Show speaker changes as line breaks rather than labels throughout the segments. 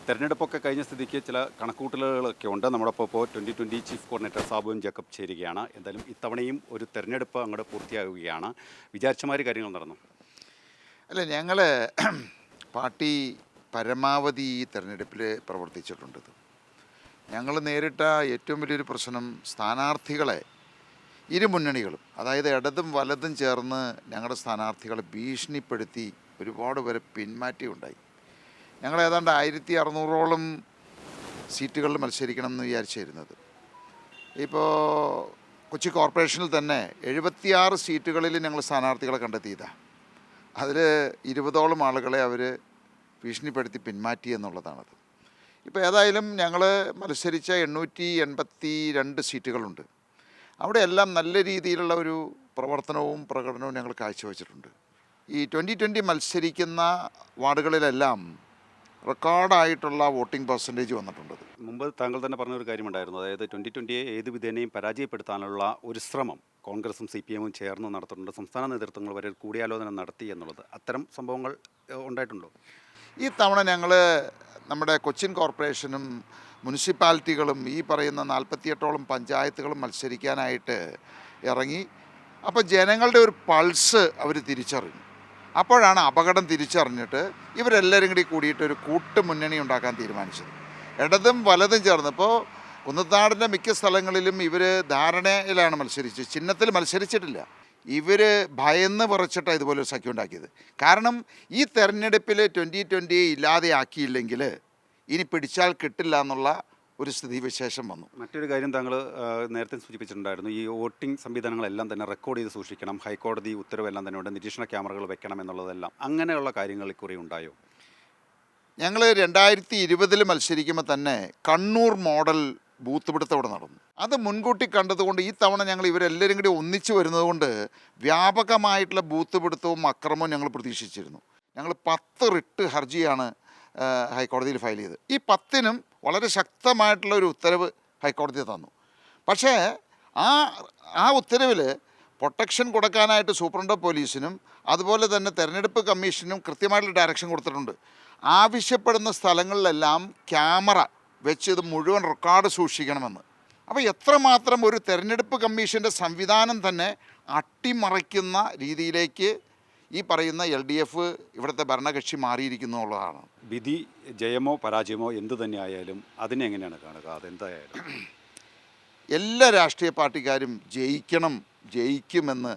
തെരഞ്ഞെടുപ്പൊക്കെ കഴിഞ്ഞ സ്ഥിതിക്ക് ചില കണക്കൂട്ടലുകളൊക്കെ ഉണ്ട്. നമ്മോടൊപ്പം ഇപ്പോൾ 2020 chief coordinator Sabu M Jacob ചേരുകയാണ്. എന്തായാലും ഇത്തവണയും ഒരു തെരഞ്ഞെടുപ്പ് അങ്ങോട്ട് പൂർത്തിയാകുകയാണ്. വിചാരിച്ചമാതിരി കാര്യങ്ങൾ നടന്നു.
അല്ല, ഞങ്ങൾ പാർട്ടി പരമാവധി ഈ തെരഞ്ഞെടുപ്പിൽ പ്രവർത്തിച്ചിട്ടുണ്ട്. ഞങ്ങൾ നേരിട്ട ഏറ്റവും വലിയൊരു പ്രശ്നം സ്ഥാനാർത്ഥികളെ ഇരു മുന്നണികളും, അതായത് ഇടതും വലതും ചേർന്ന് ഞങ്ങളുടെ സ്ഥാനാർത്ഥികളെ ഭീഷണിപ്പെടുത്തി ഒരുപാട് പേരെ പിന്മാറ്റിയുണ്ടായി. ഞങ്ങൾ ഏതാണ്ട് 1600ഓളം സീറ്റുകളിൽ മത്സരിക്കണം എന്ന് വിചാരിച്ചിരുന്നത്. ഇപ്പോൾ കൊച്ചി കോർപ്പറേഷനിൽ തന്നെ 76 സീറ്റുകളിൽ ഞങ്ങൾ സ്ഥാനാർത്ഥികളെ കണ്ടെത്തിയതാണ്. അതിൽ 20ഓളം ആളുകളെ അവർ ഭീഷണിപ്പെടുത്തി പിന്മാറ്റി എന്നുള്ളതാണത്. ഇപ്പോൾ ഏതായാലും ഞങ്ങൾ മത്സരിച്ച 882 സീറ്റുകളുണ്ട്. അവിടെയെല്ലാം നല്ല രീതിയിലുള്ള ഒരു പ്രവർത്തനവും പ്രകടനവും ഞങ്ങൾ കാഴ്ചവെച്ചിട്ടുണ്ട്. ഈ 2020 മത്സരിക്കുന്ന വാർഡുകളിലെല്ലാം റെക്കോർഡായിട്ടുള്ള വോട്ടിംഗ് പെർസെൻറ്റേജ് വന്നിട്ടുണ്ട്.
മുമ്പ് താങ്കൾ തന്നെ പറഞ്ഞൊരു കാര്യമുണ്ടായിരുന്നു. അതായത് 2020യെ ഏത് വിധേനയും പരാജയപ്പെടുത്താനുള്ള ഒരു ശ്രമം കോൺഗ്രസും CPM-ഉം ചേർന്ന് നടത്തുന്നുണ്ട്. സംസ്ഥാന നേതൃത്വങ്ങൾ വരെ കൂടിയാലോചന നടത്തി എന്നുള്ളത്, അത്തരം സംഭവങ്ങൾ ഉണ്ടായിട്ടുണ്ടോ?
ഈ തവണ ഞങ്ങൾ നമ്മുടെ കൊച്ചിൻ കോർപ്പറേഷനും മുനിസിപ്പാലിറ്റികളും ഈ പറയുന്ന 48ഓളം പഞ്ചായത്തുകളും മത്സരിക്കാനായിട്ട് ഇറങ്ങി. അപ്പോൾ ജനങ്ങളുടെ ഒരു പൾസ് അവർ തിരിച്ചറിഞ്ഞു. അപ്പോഴാണ് അപകടം തിരിച്ചറിഞ്ഞിട്ട് ഇവരെല്ലാവരും കൂടിയിട്ട് ഒരു കൂട്ടുമുന്നണി ഉണ്ടാക്കാൻ തീരുമാനിച്ചത്. ഇടതും വലതും ചേർന്ന്. ഇപ്പോൾ കുന്നത്താടിൻ്റെ മിക്ക സ്ഥലങ്ങളിലും ഇവർ ധാരണയിലാണ് മത്സരിച്ചത്, ചിഹ്നത്തിൽ മത്സരിച്ചിട്ടില്ല. ഇവർ ഭയന്ന് വിറച്ചിട്ടാണ് ഇതുപോലെ ഒരു സഖ്യം ഉണ്ടാക്കിയത്. കാരണം ഈ തെരഞ്ഞെടുപ്പിൽ 2020 ഇല്ലാതെയാക്കിയില്ലെങ്കിൽ ഇനി പിടിച്ചാൽ കിട്ടില്ല എന്നുള്ള ഒരു സ്ഥിതിവിശേഷം വന്നു.
മറ്റൊരു കാര്യം താങ്കൾ നേരത്തെ സൂചിപ്പിച്ചിട്ടുണ്ടായിരുന്നു. ഈ വോട്ടിംഗ് സംവിധാനങ്ങളെല്ലാം തന്നെ റെക്കോർഡ് ചെയ്ത് സൂക്ഷിക്കണം, ഹൈക്കോടതി ഉത്തരവെല്ലാം തന്നെ ഉണ്ട്, നിരീക്ഷണ ക്യാമറകൾ വെക്കണം എന്നുള്ളതെല്ലാം. അങ്ങനെയുള്ള കാര്യങ്ങൾ ഇക്കുറി ഉണ്ടായോ?
ഞങ്ങൾ 2020 മത്സരിക്കുമ്പോൾ തന്നെ കണ്ണൂർ മോഡൽ ബൂത്ത് പിടുത്തം ഇവിടെ നടന്നു. അത് മുൻകൂട്ടി കണ്ടതുകൊണ്ട് ഈ തവണ ഞങ്ങൾ ഇവരെല്ലാവരും കൂടി ഒന്നിച്ചു വരുന്നതുകൊണ്ട് വ്യാപകമായിട്ടുള്ള ബൂത്ത് പിടുത്തവും അക്രമവും ഞങ്ങൾ പ്രതീക്ഷിച്ചിരുന്നു. ഞങ്ങൾ 10 റിട്ട് ഹർജിയാണ് ഹൈക്കോടതിയിൽ ഫയൽ ചെയ്ത്. ഈ 10നും വളരെ ശക്തമായിട്ടുള്ള ഒരു ഉത്തരവ് ഹൈക്കോടതി തന്നു. പക്ഷേ ആ ഉത്തരവിൽ പ്രൊട്ടക്ഷൻ കൊടുക്കാനായിട്ട് സൂപ്രണ്ട് ഓഫ് പോലീസിനും അതുപോലെ തന്നെ തെരഞ്ഞെടുപ്പ് കമ്മീഷനും കൃത്യമായിട്ടുള്ള ഡയറക്ഷൻ കൊടുത്തിട്ടുണ്ട്. ആവശ്യപ്പെടുന്ന സ്ഥലങ്ങളിലെല്ലാം ക്യാമറ വെച്ച് ഇത് മുഴുവൻ റെക്കോർഡ് സൂക്ഷിക്കണമെന്ന്. അപ്പോൾ എത്രമാത്രം ഒരു തെരഞ്ഞെടുപ്പ് കമ്മീഷൻ്റെ സംവിധാനം തന്നെ അട്ടിമറിക്കുന്ന രീതിയിലേക്ക് ഈ പറയുന്ന LDF ഇവിടുത്തെ ഭരണകക്ഷി മാറിയിരിക്കുന്നു എന്നുള്ളതാണ്.
വിധി ജയമോ പരാജയമോ എന്തു തന്നെ ആയാലും അതിനെ എങ്ങനെയാണ് കാണുക? അതെന്തായാലും
എല്ലാ രാഷ്ട്രീയ പാർട്ടിക്കാരും ജയിക്കുമെന്ന്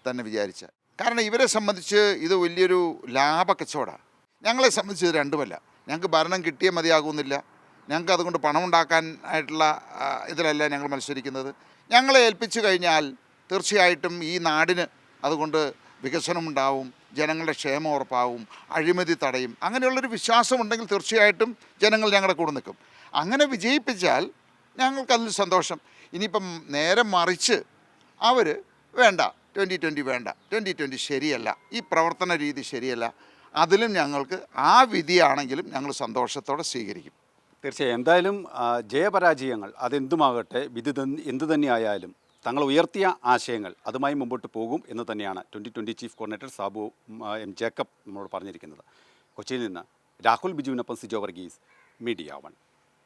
തന്നെ വിചാരിച്ച. കാരണം ഇവരെ സംബന്ധിച്ച് ഇത് വലിയൊരു ലാഭക്കച്ചവടമാണ്. ഞങ്ങളെ സംബന്ധിച്ച് ഇത് രണ്ടുമല്ല. ഞങ്ങൾക്ക് ഭരണം കിട്ടിയേ മതിയാകുന്നില്ല. ഞങ്ങൾക്ക് അതുകൊണ്ട് പണം ഉണ്ടാക്കാൻ ആയിട്ടുള്ള ഇതിലല്ല ഞങ്ങൾ മത്സരിക്കുന്നത്. ഞങ്ങളെ ഏൽപ്പിച്ചു കഴിഞ്ഞാൽ തീർച്ചയായിട്ടും ഈ നാടിന് അതുകൊണ്ട് വികസനമുണ്ടാവും, ജനങ്ങളുടെ ക്ഷേമം ഉറപ്പാവും, അഴിമതി തടയും. അങ്ങനെയുള്ളൊരു വിശ്വാസമുണ്ടെങ്കിൽ തീർച്ചയായിട്ടും ജനങ്ങൾ ഞങ്ങളുടെ കൂടെ നിൽക്കും. അങ്ങനെ വിജയിപ്പിച്ചാൽ ഞങ്ങൾക്കതിൽ സന്തോഷം. ഇനിയിപ്പം നേരെ മറിച്ച് അവർ വേണ്ട, 2020 വേണ്ട, 2020 ശരിയല്ല, ഈ പ്രവർത്തന രീതി ശരിയല്ല, അതിലും ഞങ്ങൾക്ക് ആ വിധിയാണെങ്കിലും ഞങ്ങൾ സന്തോഷത്തോടെ സ്വീകരിക്കും.
തീർച്ചയായും. എന്തായാലും ജയപരാജയങ്ങൾ അതെന്തുമാകട്ടെ, വിധി എന്തു തന്നെയായാലും തങ്ങൾ ഉയർത്തിയ ആശയങ്ങൾ അതുമായി മുമ്പോട്ട് പോകും എന്ന് തന്നെയാണ് 2020 chief coordinator Sabu M Jacob നമ്മളോട് പറഞ്ഞിരിക്കുന്നത്. കൊച്ചിയിൽ നിന്ന് രാഹുൽ ബിജുവിനൊപ്പം സിജോ വർഗീസ്, മീഡിയ 1.